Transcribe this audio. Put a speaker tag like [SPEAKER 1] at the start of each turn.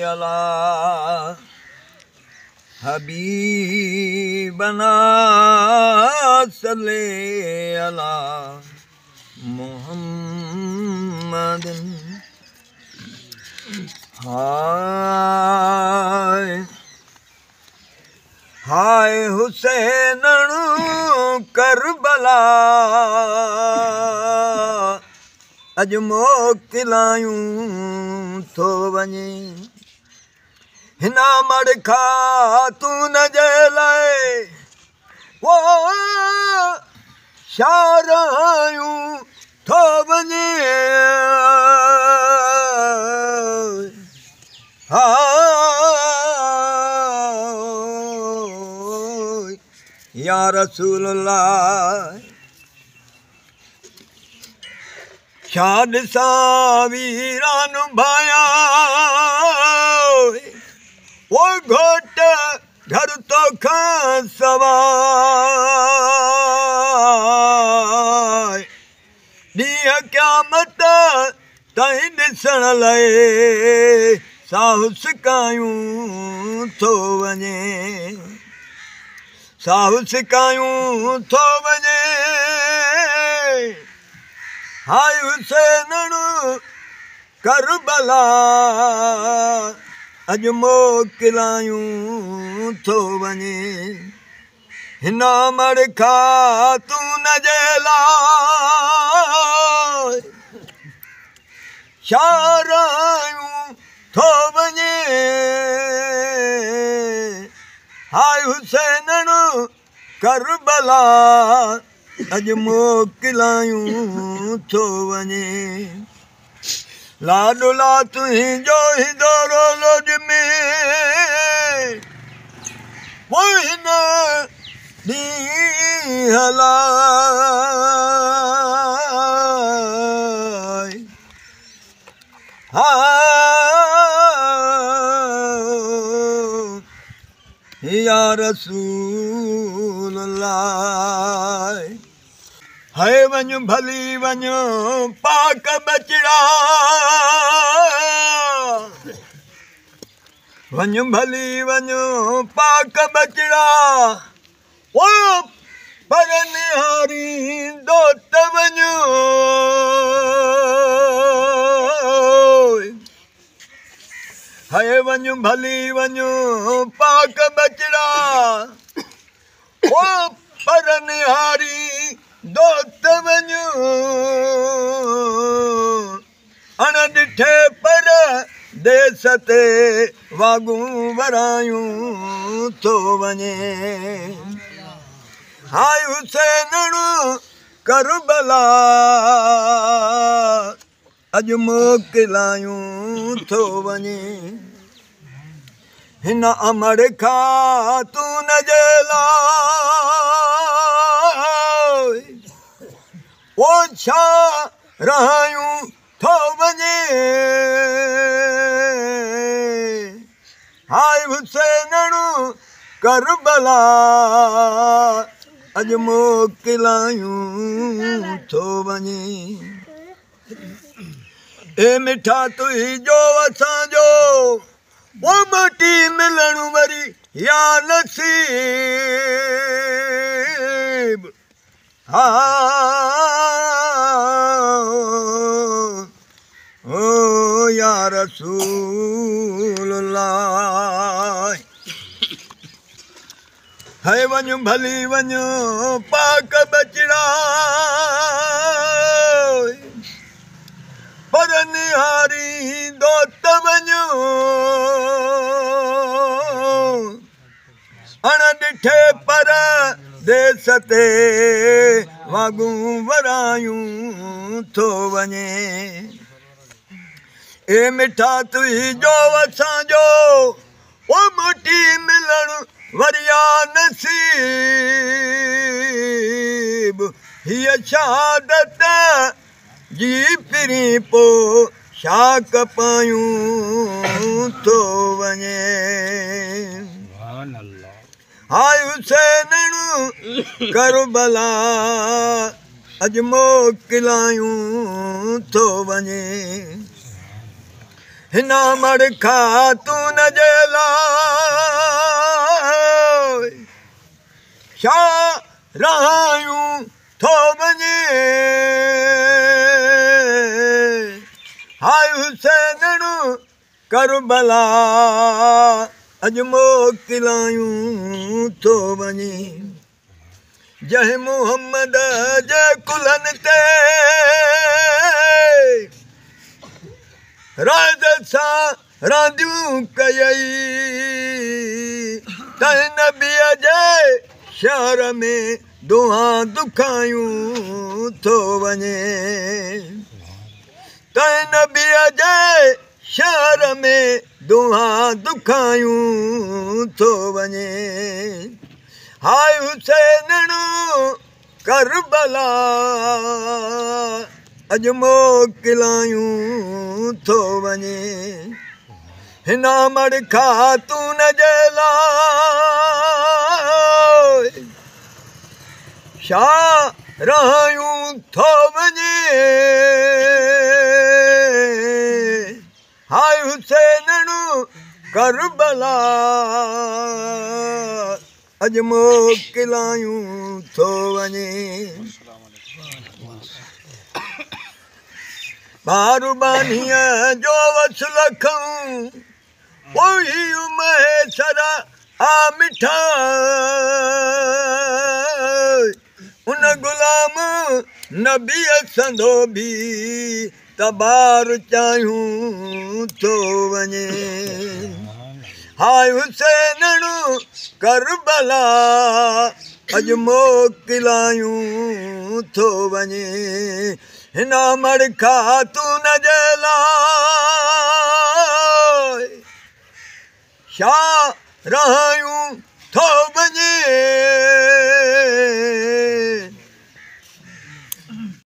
[SPEAKER 1] अला हबीबना सल्ले अला मुहम्मदिन हाय हाय हुसैन करबला अज मोकिलायूं थो वञे हिना मड़ खातून जे लाइ वो शारायूं थो वञे या रसूल अल्लाह छा ॾिसां वीरान भाया वो घोट घर तो खां सवाइ ॾींहं क़यामत ताईं ॾिसण लाइ साहस कायूं थो वञे साहस कायूं थो वञे हाय हुसैन करबला अज मोकिलायूं थो वञे हिना मड़ खातून जे लाइ शारायूं थो वञे हाय हुसैन करबला अज मोकिलायूं थो वञे लाडला तुंहिंजो हिंदोरो लोज में वो हिन ॾींहं लाइ या रसूल अल्लाह है वञ भली वञ पाक बचड़ा वञ भली वञ पाक बचड़ा ओ पर निहारी दोस्त वञ है वञ भली वञ पाक बचड़ा ओ पर निहारी दोस्त वञ अण ॾिठे पर देस ते वागूं वरायूं थो वञे हाय हुसैन करबला अज मोकिलायूं थो वञे हिन अमड़ खातून जे लाइ वो छा रहायूं थो वञे हाय हुसैन करबला अज मोकिलायूं थो वञे ए मिठा तुंहिंजो असांजो वो मोटी मिलण वरी या नसीब हा ओ या रसूल अल्लाह है वञ भली वञ पाक बचड़ा पर निहारी दोस्त वञ अण ॾिठे पर देस ते वागूं वरायूं थो वञे ए मिठा तुंहिंजो असांजो ओ मोटी मिलण वरिया नसीब हीअ शहादत जी पिरी पो छा कपायूं थो वञे हाय हुसैन करबला अज मोकिलायूं थो वञे हिना मड़ खातून जे लाइ छा रायूं थो वञे हाय हुसैनणु करबला अॼु मोकिलायूं थो वञे जंहिं मुहम्मद जे कुलनि ते राज सां रांदियूं कयई तंहिं नबीअ जे शहर में दुआ दुखायूं थो वञे तंहिं नबीअ जे शहर में दुआ दुखायूं थो वञे हाय हुसैनणु करबला अॼु मोकिलायूं थो वञे हिना मड़ खातून जे लाइ छा रायूं थो वञे हाय हुसैनणु करबला अॼु मोकिलायूं थो वञे बारूबानीअ जो वसल खऊं पोइ महेसर आ मिठा उन गुलाम नबीअ संदो बि तबार चाहियूं थो वञे हाय हुसैनणु करबला अॼु मोकिलायूं थो वञे हिना मड़ खातून जे लाइ छा रायूं थो वञे